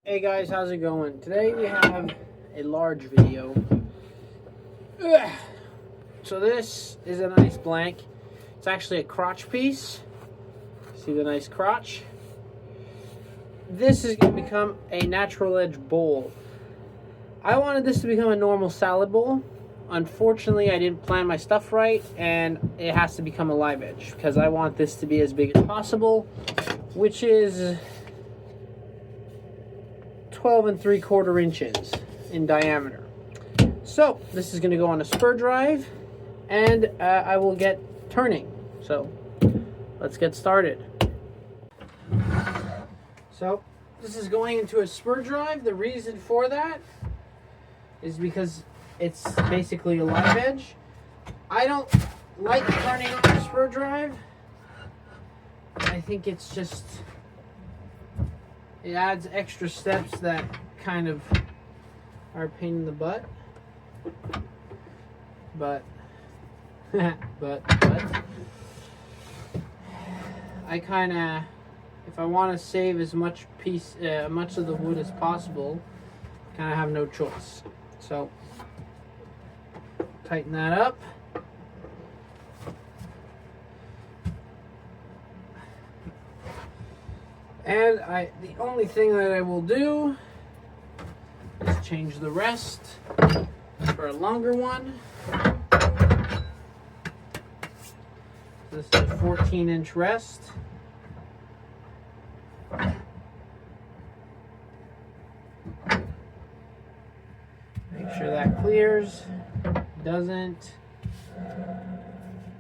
Hey guys, how's it going? Today we have a large video. So this is a nice blank. It's actually a crotch piece. See the nice crotch? This is going to become a natural edge bowl. I wanted this to become a normal salad bowl. Unfortunately, I didn't plan my stuff right, and it has to become a live edge because I want this to be as big as possible, which is 12 3/4 inches in diameter. So this is going to go on a spur drive, and I will get turning. So let's get started. So this is going into a spur drive. The reason for that is because it's basically a live edge. I don't like turning on a spur drive. I think it's just, it adds extra steps that kind of are a pain in the butt. But I kind of, if I want to save as much much of the wood as possible, kind of have no choice. So tighten that up. And the only thing that I will do is change the rest for a longer one. This is a 14-inch rest. Make sure that clears. Doesn't.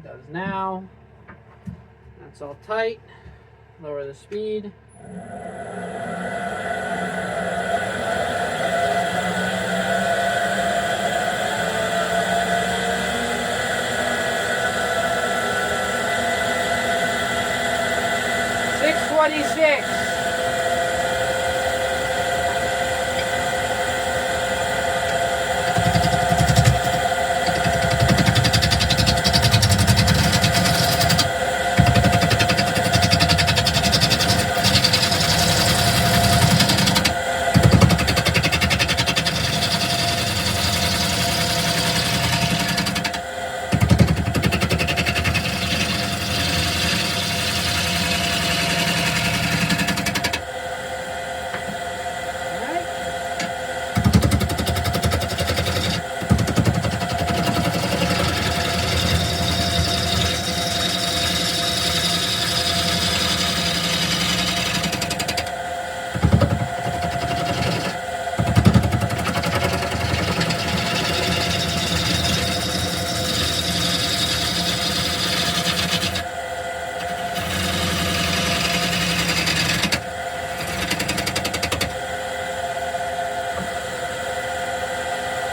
Does now. That's all tight. Lower the speed.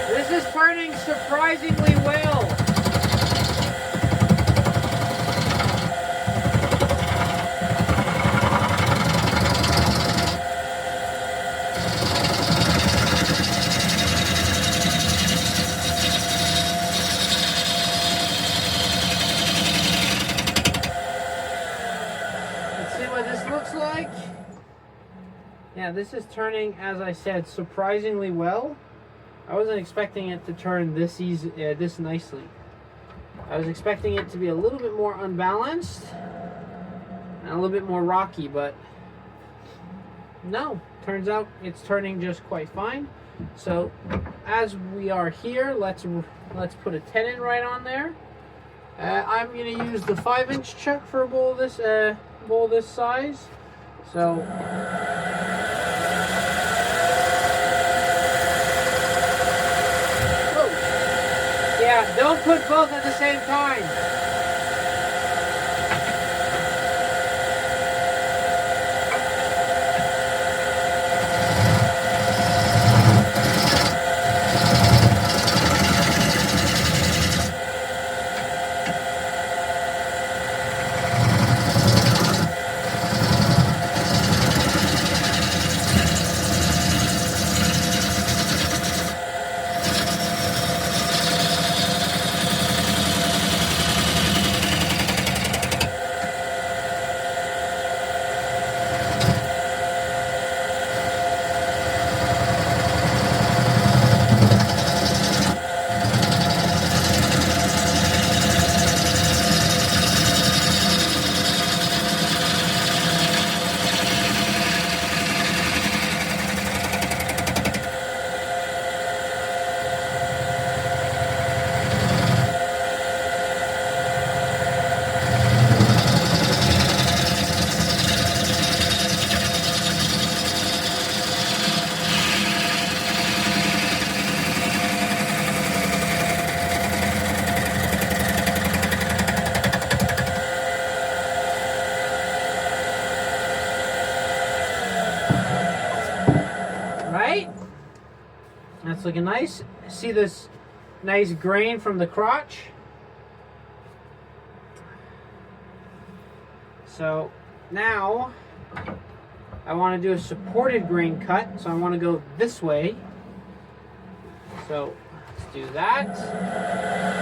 This is turning surprisingly well. Let's see what this looks like. Yeah, this is turning, as I said, surprisingly well. I wasn't expecting it to turn this easy, this nicely. I was expecting it to be a little bit more unbalanced and a little bit more rocky, but no, turns out it's turning just quite fine. So as we are here, let's put a 10 in right on there. I'm going to use the 5-inch chuck for a bowl this size. So yeah, don't put both at the same time. That's looking nice. See this nice grain from the crotch? So now I want to do a supported grain cut, so I want to go this way. So let's do that.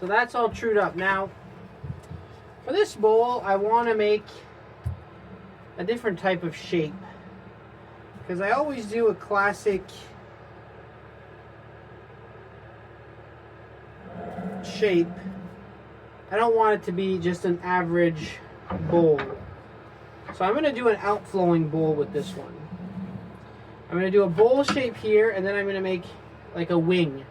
So that's all trued up. Now, for this bowl, I want to make a different type of shape. Because I always do a classic shape. I don't want it to be just an average bowl. So I'm going to do an outflowing bowl with this one. I'm going to do a bowl shape here, and then I'm going to make like a wing.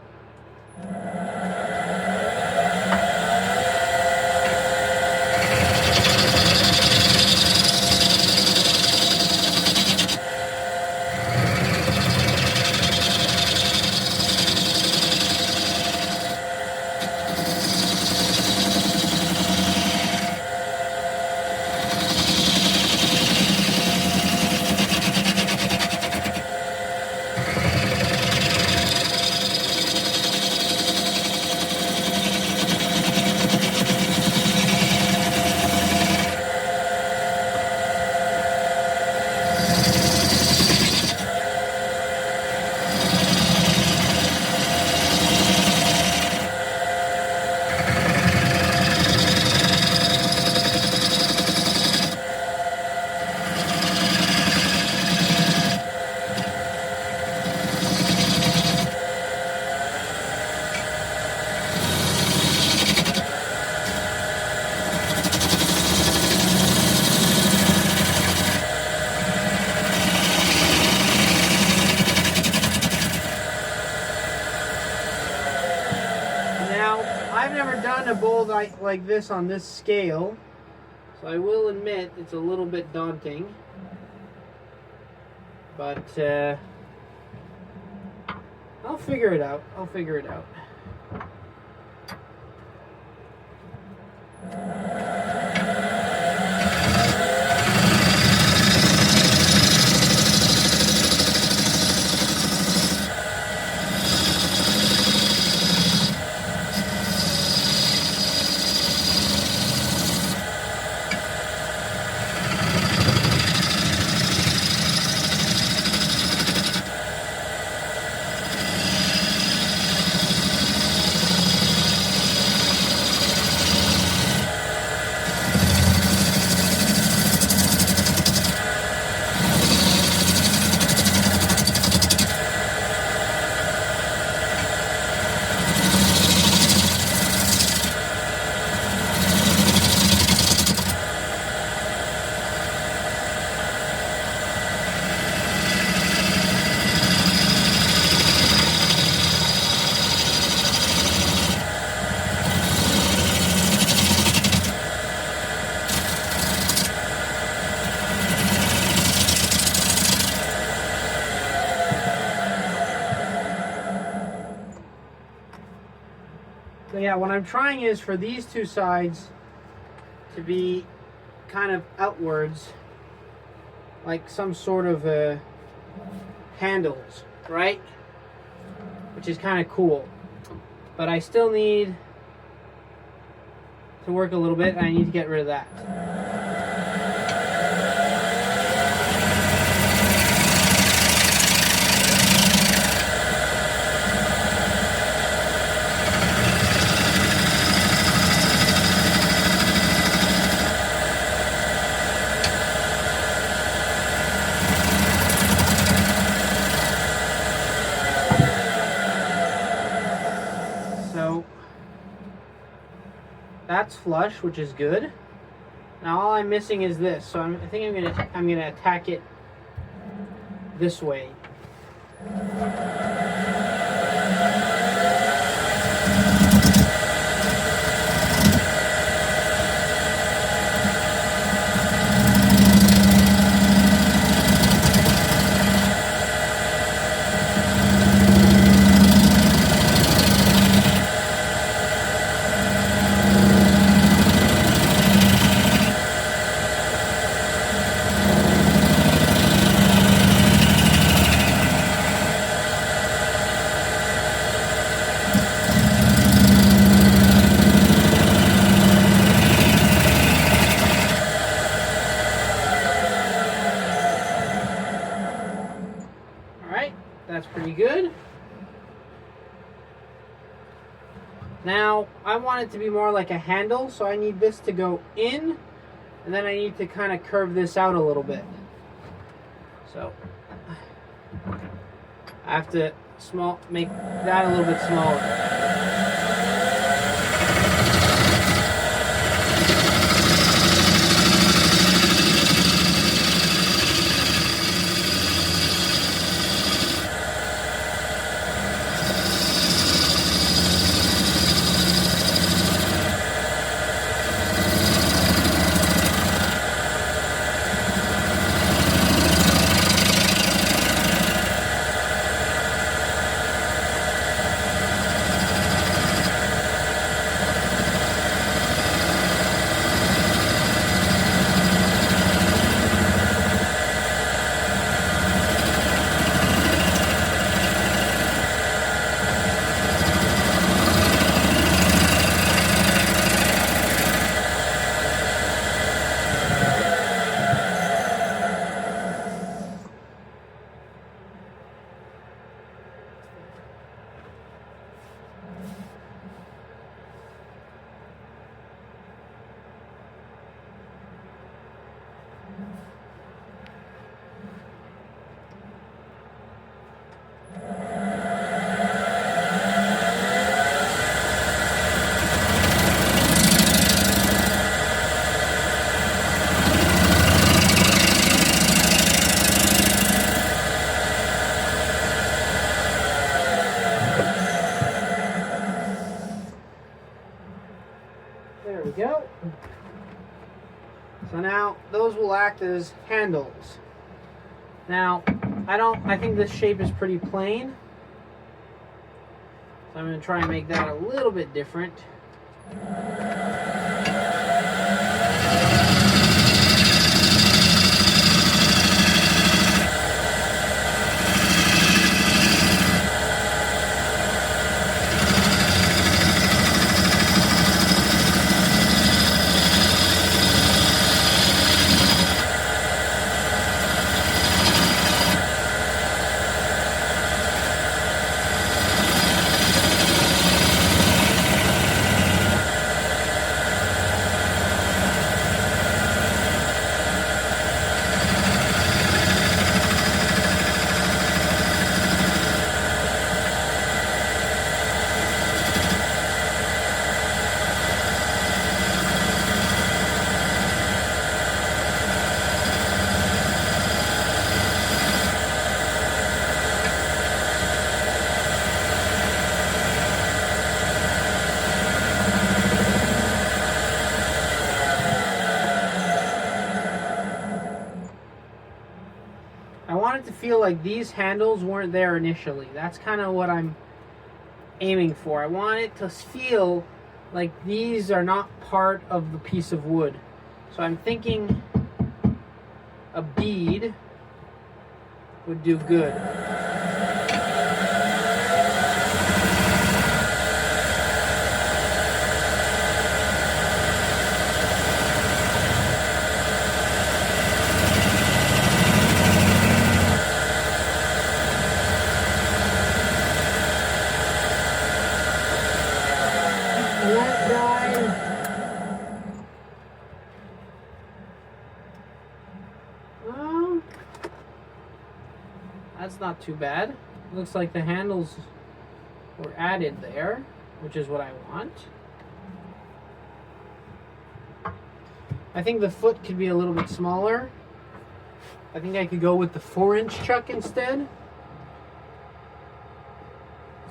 I've never done a bowl like this on this scale, so I will admit it's a little bit daunting, but I'll figure it out. So yeah, what I'm trying is for these two sides to be kind of outwards, like some sort of handles, right? Which is kind of cool. But I still need to work a little bit, and I need to get rid of that. That's flush, which is good. Now all I'm missing is this, so I think I'm gonna attack it this way. That's pretty good. Now, I want it to be more like a handle, so I need this to go in, and then I need to kind of curve this out a little bit. So, I have to make that a little bit smaller. There we go. So now those will act as handles. Now, I think this shape is pretty plain. So I'm going to try and make that a little bit different. I want it to feel like these handles weren't there initially. That's kind of what I'm aiming for. I want it to feel like these are not part of the piece of wood. So I'm thinking a bead would do good. That's not too bad. Looks like the handles were added there, which is what I want. I think the foot could be a little bit smaller. I think I could go with the 4-inch chuck instead.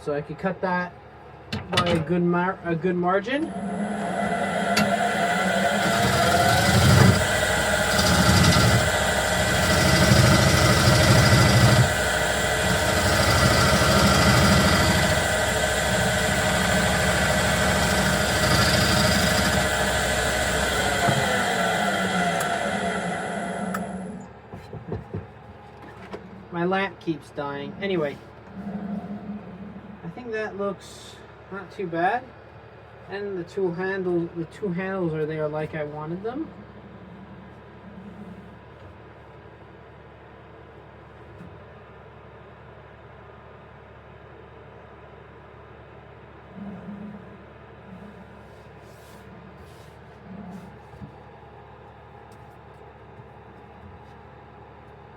So I could cut that by a good margin. My lamp keeps dying. Anyway, I think that looks not too bad. And the two handles are there like I wanted them.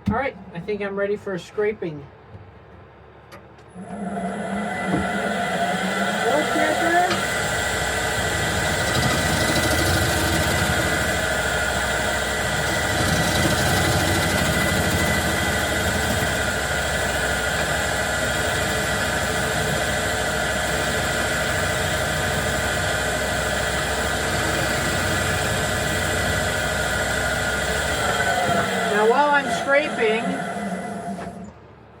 All right, I think I'm ready for scraping. Now while I'm scraping,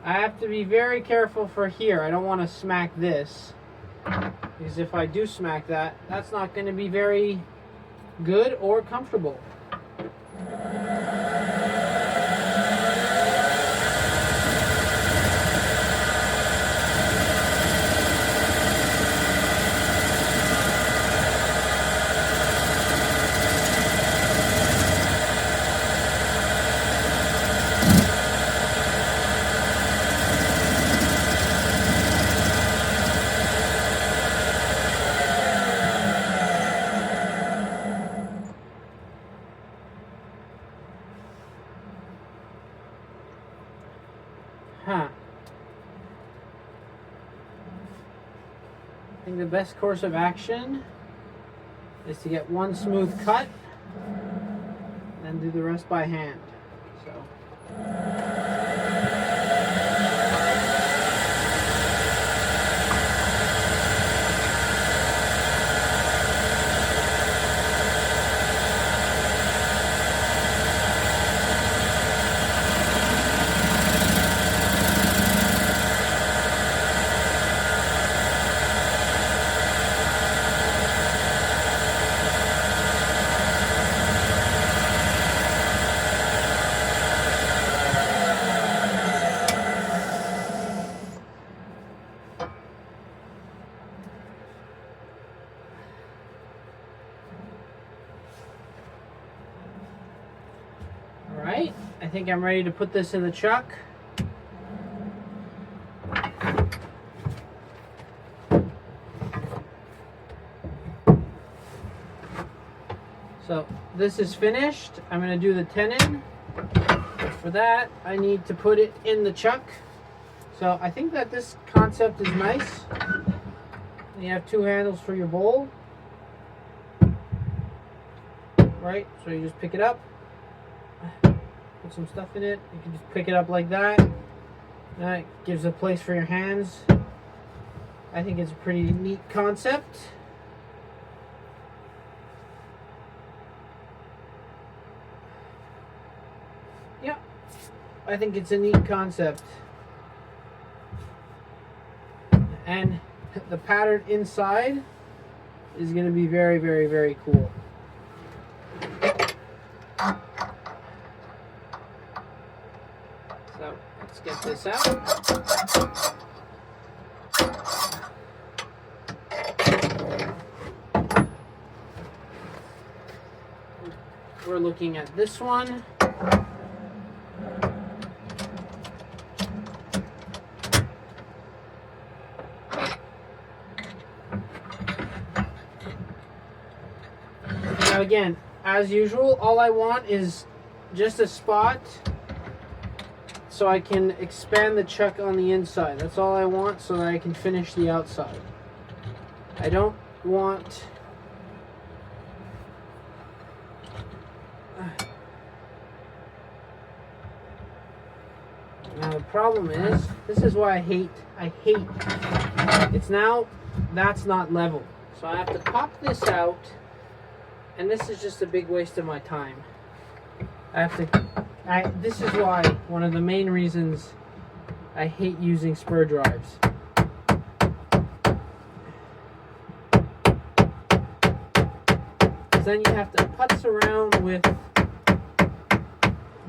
I have to be very careful for here. I don't want to smack this, because if I do smack that, that's not going to be very good or comfortable. I think the best course of action is to get one smooth cut and then do the rest by hand. Alright, I think I'm ready to put this in the chuck. So this is finished. I'm going to do the tenon. But for that, I need to put it in the chuck. So I think that this concept is nice. You have two handles for your bowl. Right, so you just pick it up. Put some stuff in it. You can just pick it up like that. That gives a place for your hands. I think it's a pretty neat concept. Yeah, I think it's a neat concept. And the pattern inside is going to be very, very, very cool. So let's get this out. We're looking at this one. Now again, as usual, all I want is just a spot so I can expand the chuck on the inside. That's all I want, so that I can finish the outside. I don't want Now the problem is, this is why I hate, it's now, that's not level. So I have to pop this out, and this is just a big waste of my time. This is why, one of the main reasons I hate using spur drives. Because then you have to putz around with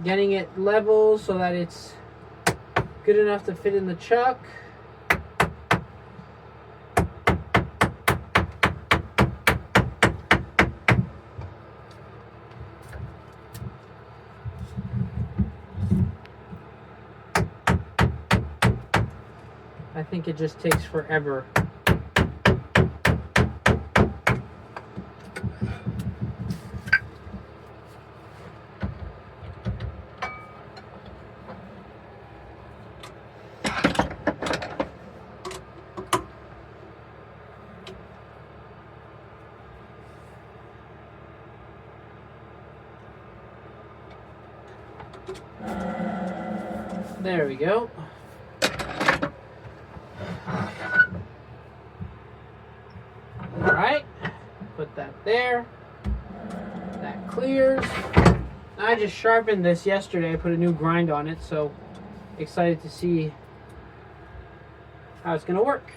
getting it level so that it's good enough to fit in the chuck. I think it just takes forever. There we go. Alright, put that there. That clears. I just sharpened this yesterday. I put a new grind on it, so excited to see how it's going to work.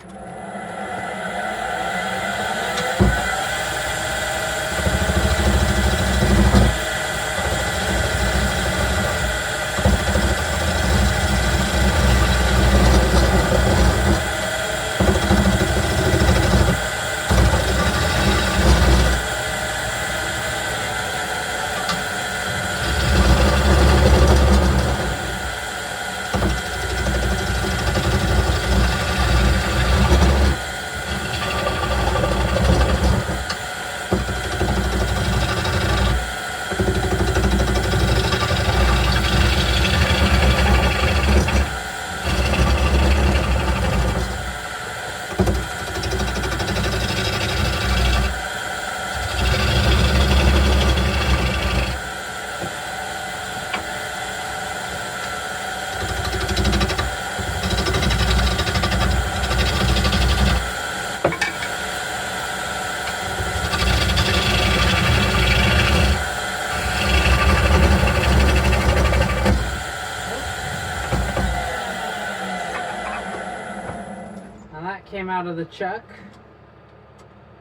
Came out of the chuck,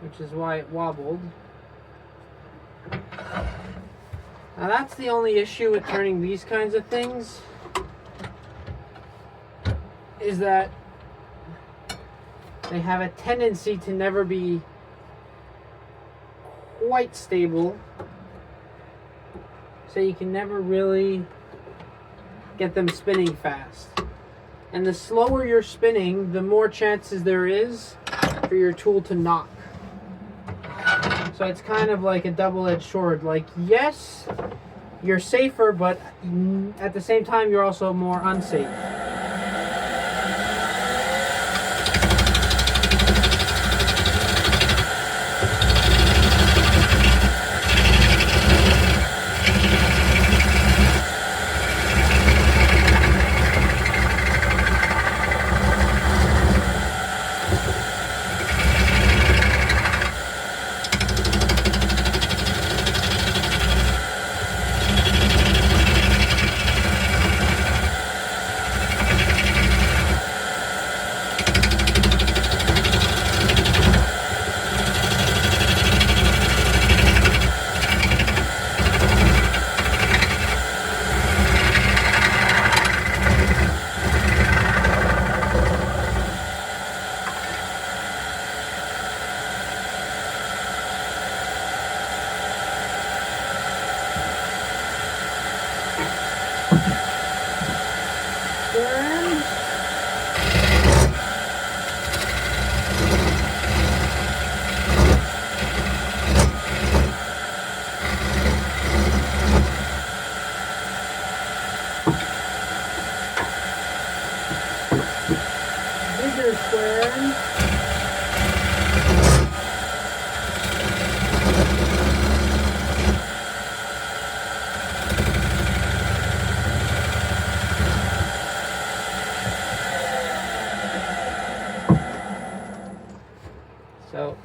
which is why it wobbled. Now that's the only issue with turning these kinds of things, is that they have a tendency to never be quite stable, so you can never really get them spinning fast. And the slower you're spinning, the more chances there is for your tool to knock. So it's kind of like a double-edged sword. Like, yes, you're safer, but at the same time, you're also more unsafe.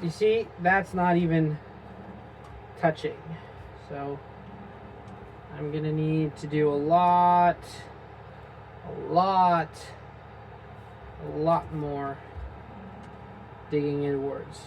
You see, that's not even touching. So I'm gonna need to do a lot more digging inwards.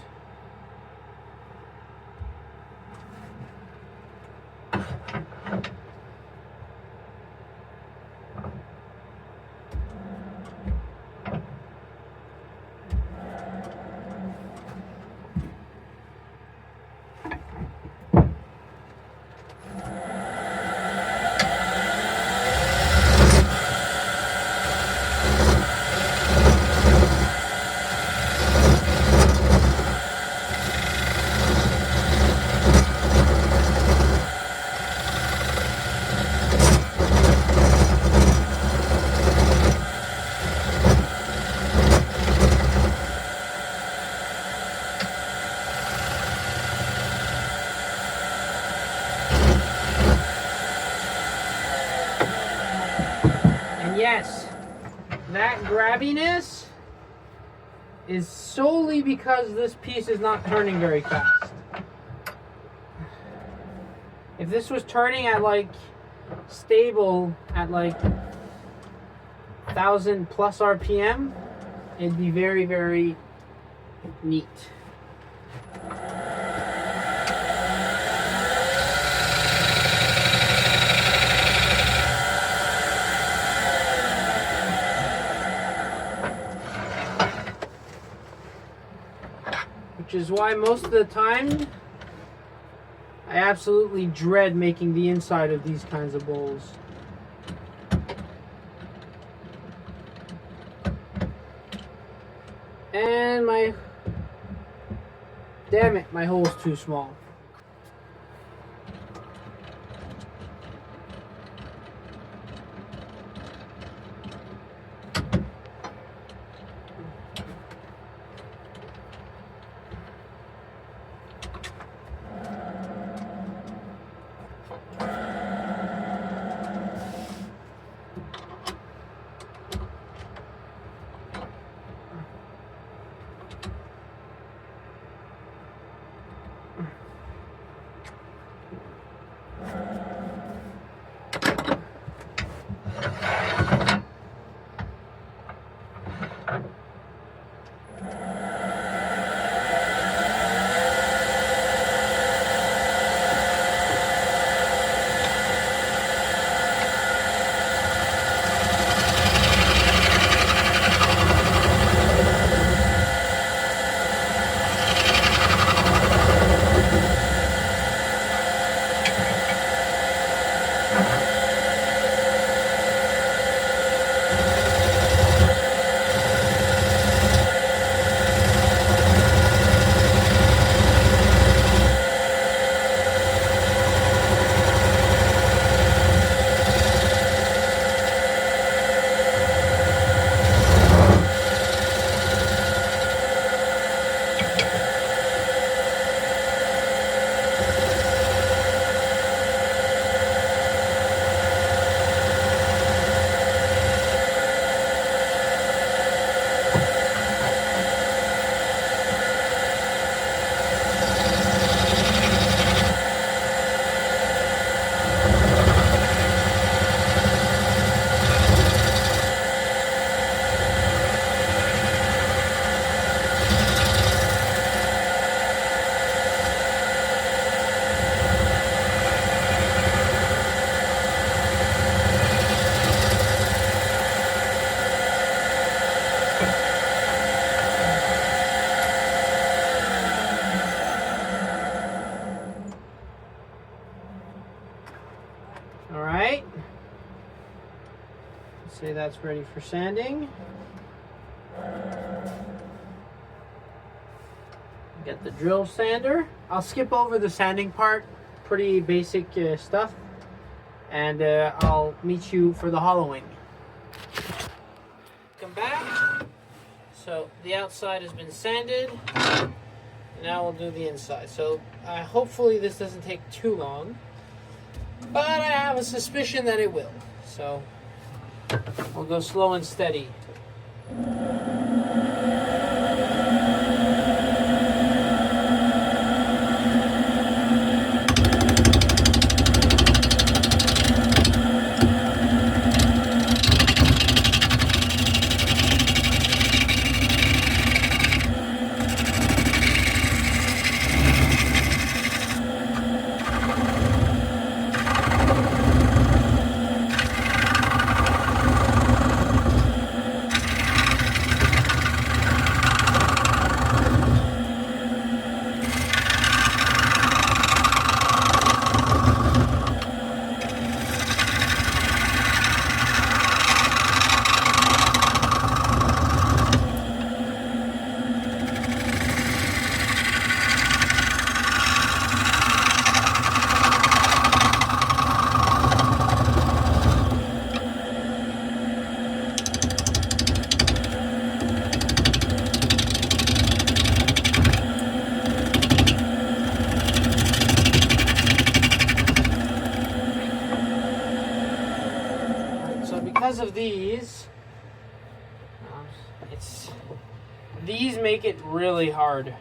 Yes, that grabbiness is solely because this piece is not turning very fast. If this was turning at like stable at like 1,000 plus RPM, it'd be very, very neat. Which is why most of the time I absolutely dread making the inside of these kinds of bowls. And damn it, my hole's too small. Alright, say that's ready for sanding. Get the drill sander. I'll skip over the sanding part, pretty basic stuff, and I'll meet you for the hollowing. Come back. So the outside has been sanded. Now we'll do the inside. So hopefully this doesn't take too long, but I have a suspicion that it will. So we'll go slow and steady. These make it really hard.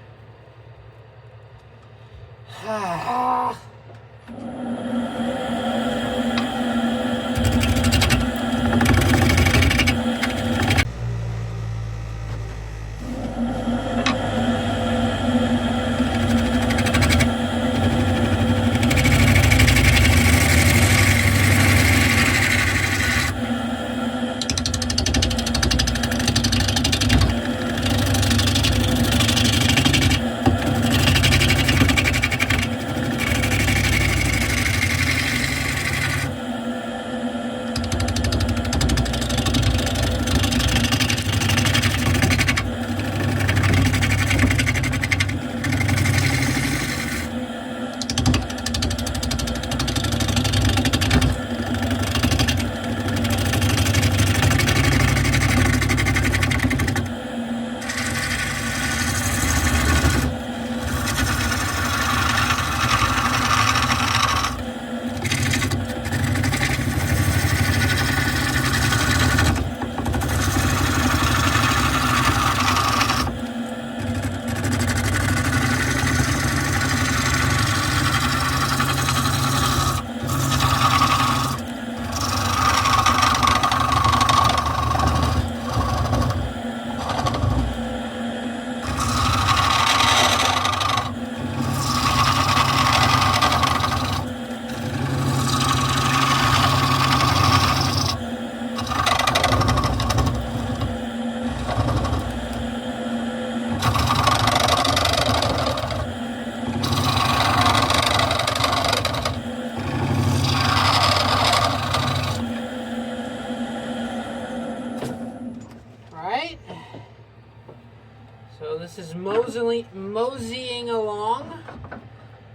So this is moseying along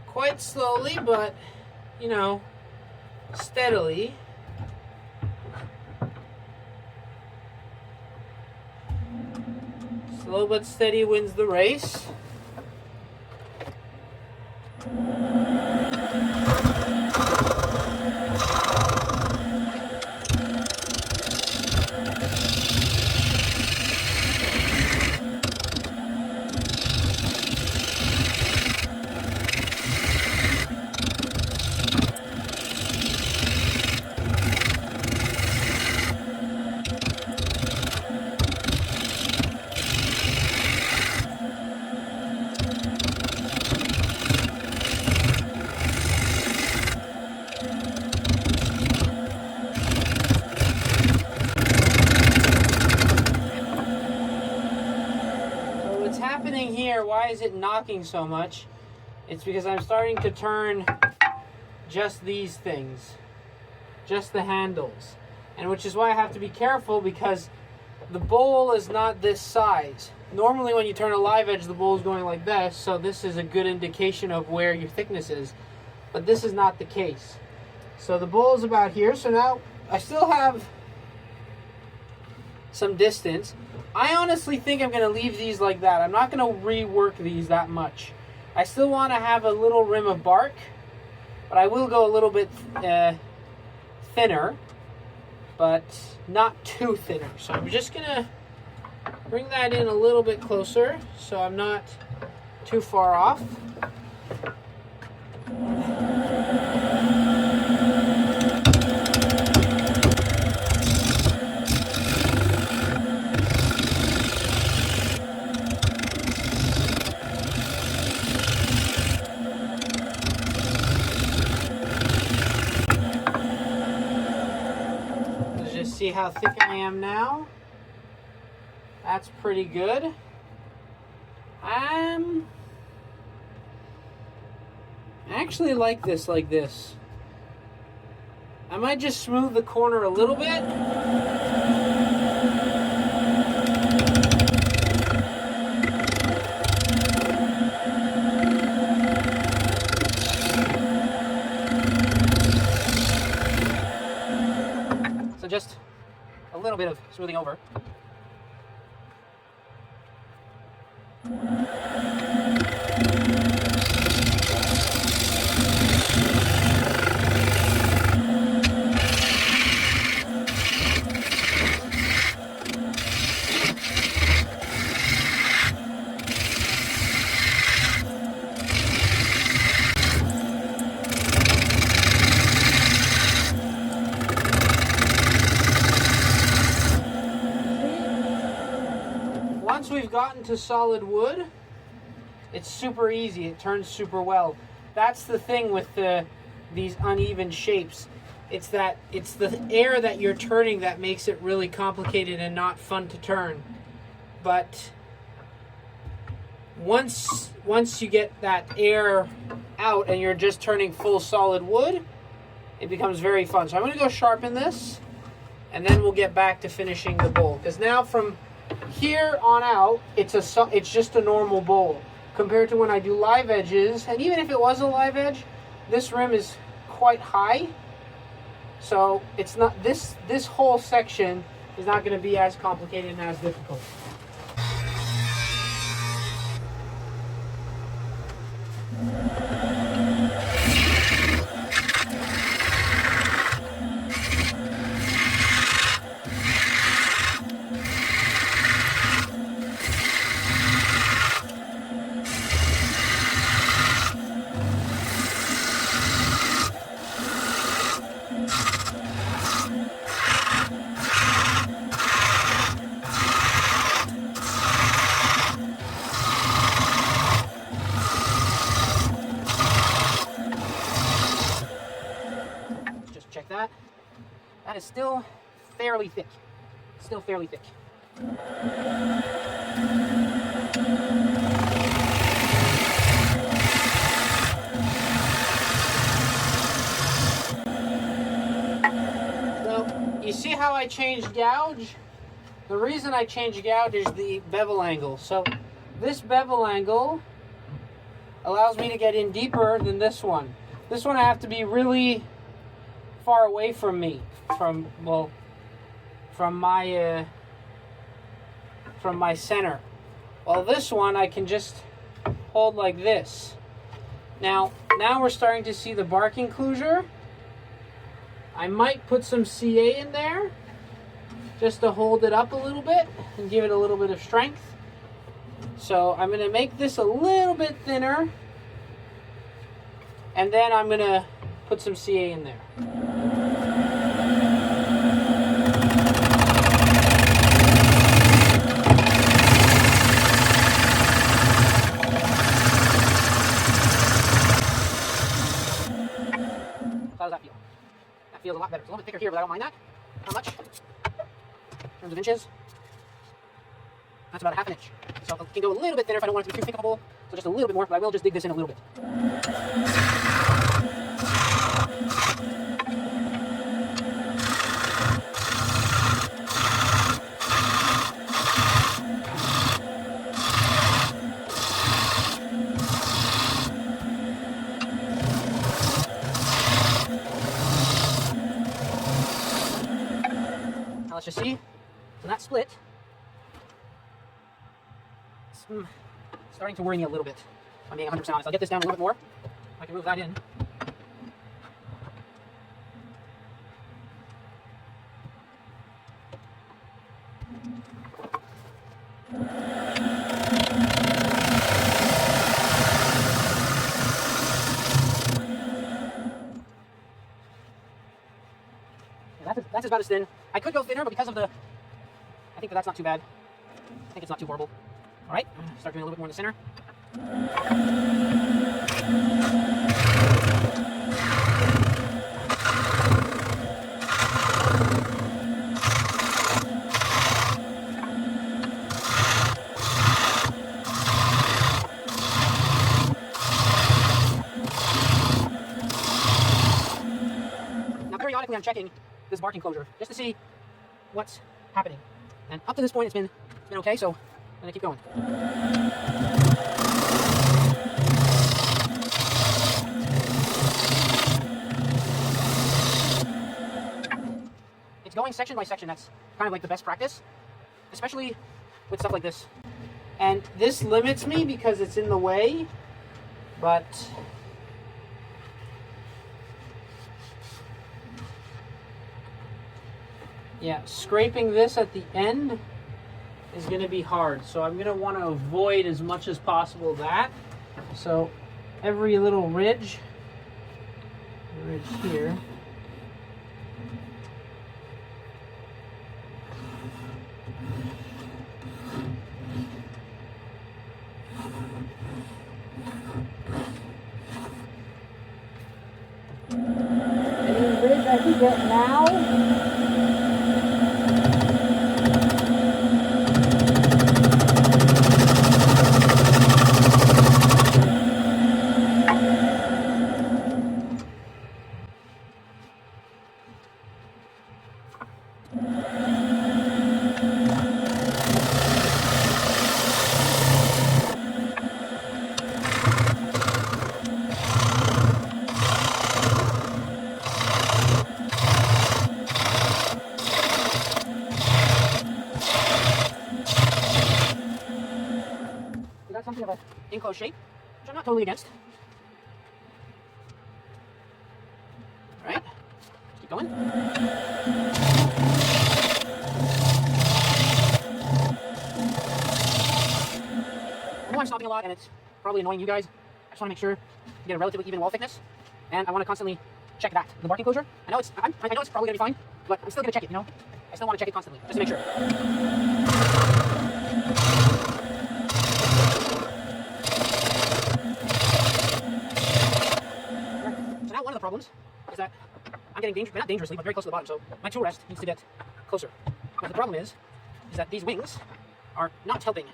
quite slowly, but, you know, steadily. Slow but steady wins the race. Here, why is it knocking so much? It's because I'm starting to turn just these things, just the handles, and which is why I have to be careful, because the bowl is not this size. Normally when you turn a live edge, the bowl is going like this, so this is a good indication of where your thickness is, but this is not the case. So the bowl is about here, so now I still have some distance. I honestly think I'm going to leave these like that. I'm not going to rework these that much. I still want to have a little rim of bark, but I will go a little bit thinner, but not too thinner. So I'm just going to bring that in a little bit closer so I'm not too far off. See how thick I am now. That's pretty good. I actually like this like this. I might just smooth the corner a little bit. So just a little bit of smoothing over. once we've gotten to solid wood, it's super easy. It turns super well. That's the thing with these uneven shapes. It's the air that you're turning that makes it really complicated and not fun to turn. But once you get that air out and you're just turning full solid wood, it becomes very fun. So I'm going to go sharpen this, and then we'll get back to finishing the bowl. Because now from here on out, it's just a normal bowl. Compared to when I do live edges, and even if it was a live edge, this rim is quite high. So it's not this whole section is not going to be as complicated and as difficult. Check that. That is still fairly thick. Still fairly thick. So, you see how I changed gouge? The reason I changed gouge is the bevel angle. So, this bevel angle allows me to get in deeper than this one. This one I have to be really far away from me, from my center. While this one I can just hold like this. Now we're starting to see the bark enclosure. I might put some CA in there just to hold it up a little bit and give it a little bit of strength. So I'm going to make this a little bit thinner, and then I'm going to put some CA in there. How does that feel? That feels a lot better. It's a little bit thicker here, but I don't mind that. How much? In terms of inches, that's about a half an inch. So I can go a little bit thinner if I don't want it to be too thick of a bowl. So just a little bit more, but I will just dig this in a little bit. Now let's just see. So that split. It's starting to worry me a little bit. If I'm being 100% honest. I'll get this down a little bit more. I can move that in. That's about as thin. I could go thinner, but because of the... I think that's not too bad. I think it's not too horrible. All right, start doing a little bit more in the center. Now, periodically, I'm checking this bark enclosure just to see what's happening. And up to this point, it's been okay, so I'm gonna keep going. It's going section by section. That's kind of like the best practice, especially with stuff like this. And this limits me because it's in the way, but yeah, scraping this at the end is going to be hard. So I'm going to want to avoid as much as possible that. So every little ridge here, to get now. Something of an enclosed shape, which I'm not totally against. All right, keep going. I know I'm stopping a lot, and it's probably annoying you guys. I just want to make sure you get a relatively even wall thickness, and I want to constantly check that, the bark enclosure. I know it's probably gonna be fine, but I'm still gonna check it. You know, I still want to check it constantly just to make sure. One of the problems is that I'm getting not dangerously, but very close to the bottom, so my tool rest needs to get closer. But the problem is that these wings are not helping.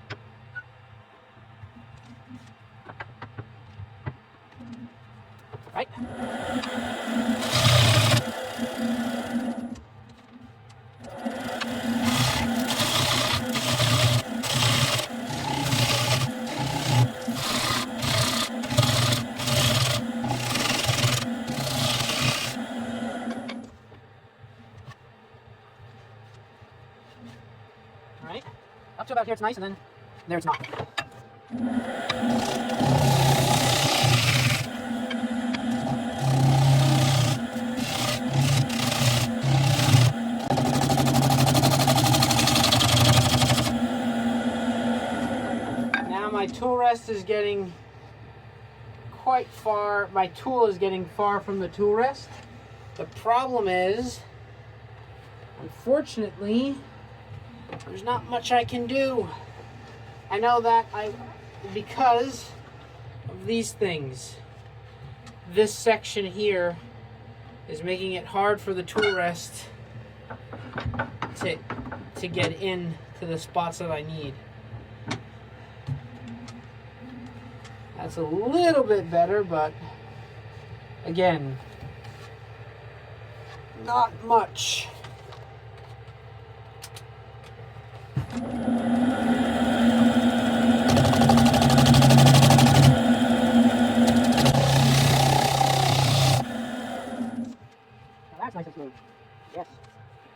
Right? Alright, up to about here it's nice, and then there it's not. Now my tool rest is getting quite far, my tool is getting far from the tool rest. The problem is, unfortunately, there's not much I can do. I know that because of these things, this section here is making it hard for the tool rest to get in to the spots that I need. That's a little bit better, but again, not much. That's nice and smooth. Yes.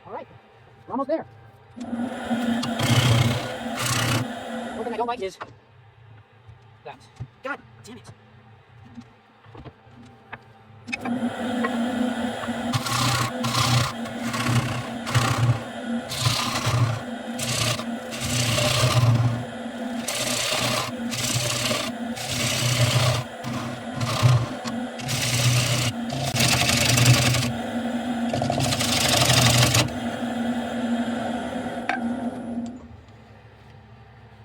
All right. We're almost there. One thing I don't like is that. God damn it.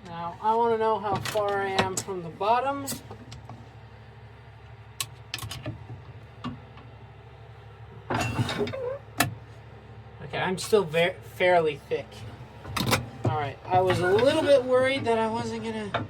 Now, I want to know how far I am from the bottom. Okay, I'm still fairly thick. Alright, I was a little bit worried that I wasn't gonna...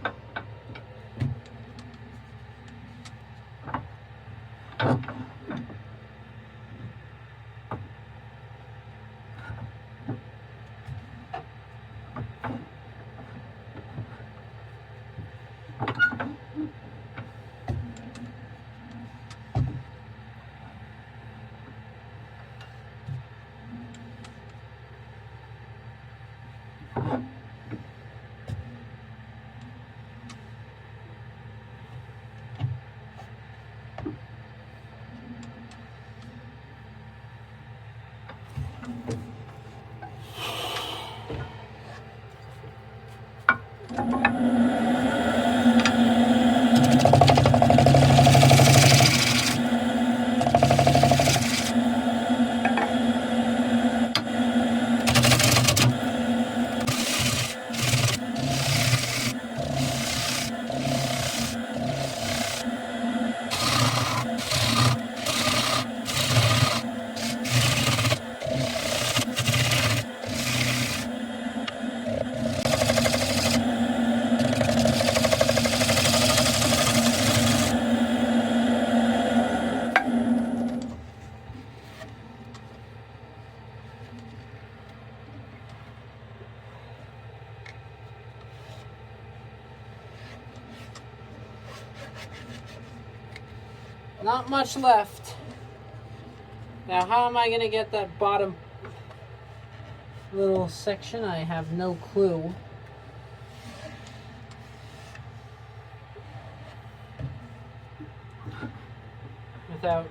Not much left. Now, how am I going to get that bottom little section? I have no clue. Without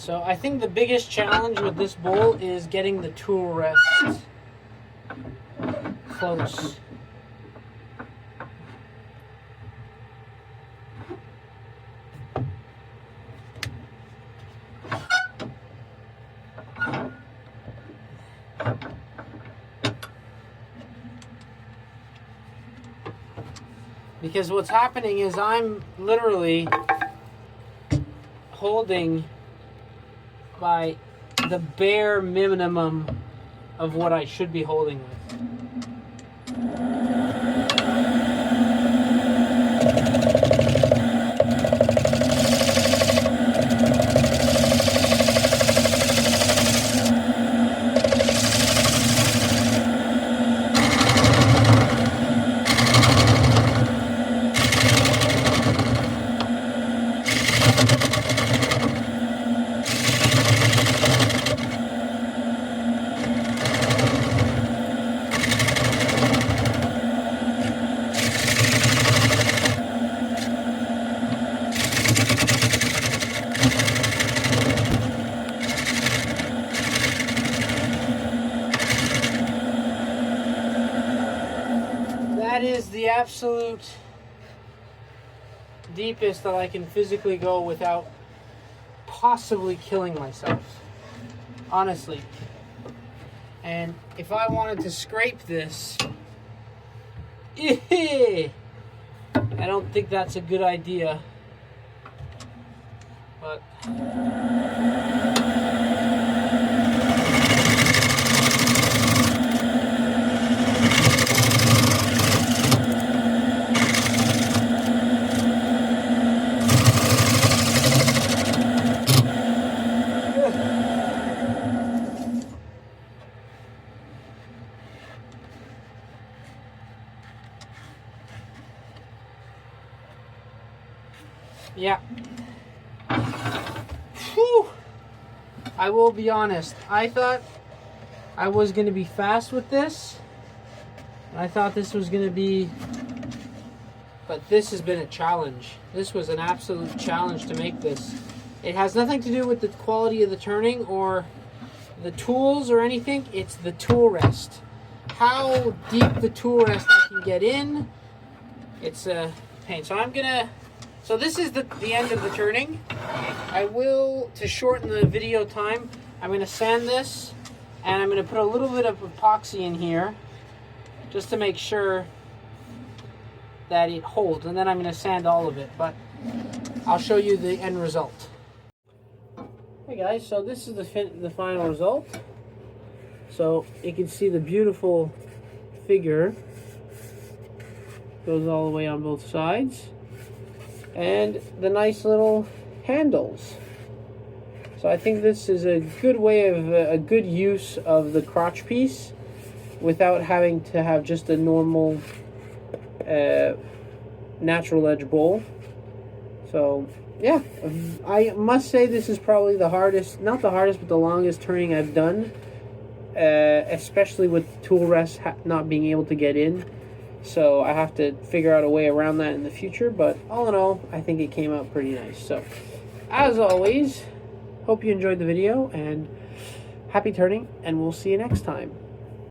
So I think the biggest challenge with this bowl is getting the tool rest close. Because what's happening is I'm literally holding by the bare minimum of what I should be holding with. That is the absolute deepest that I can physically go without possibly killing myself. Honestly. And if I wanted to scrape this, I don't think that's a good idea. But yeah. Whew. I will be honest. I thought I was going to be fast with this. I thought this was going to be... But this has been a challenge. This was an absolute challenge to make this. It has nothing to do with the quality of the turning or the tools or anything. It's the tool rest. How deep the tool rest I can get in. It's a pain. So I'm going to... So this is the end of the turning. I will, to shorten the video time, I'm going to sand this, and I'm going to put a little bit of epoxy in here, just to make sure that it holds, and then I'm going to sand all of it, but I'll show you the end result. Hey guys, so this is the final result. So you can see the beautiful figure goes all the way on both sides. And the nice little handles. So I think this is a good way of a good use of the crotch piece without having to have just a normal natural edge bowl. So yeah, I must say this is probably the hardest, not the hardest, but the longest turning I've done, especially with tool rest not being able to get in. So I have to figure out a way around that in the future, but all in all, I think it came out pretty nice. So, as always, hope you enjoyed the video, and happy turning, and we'll see you next time.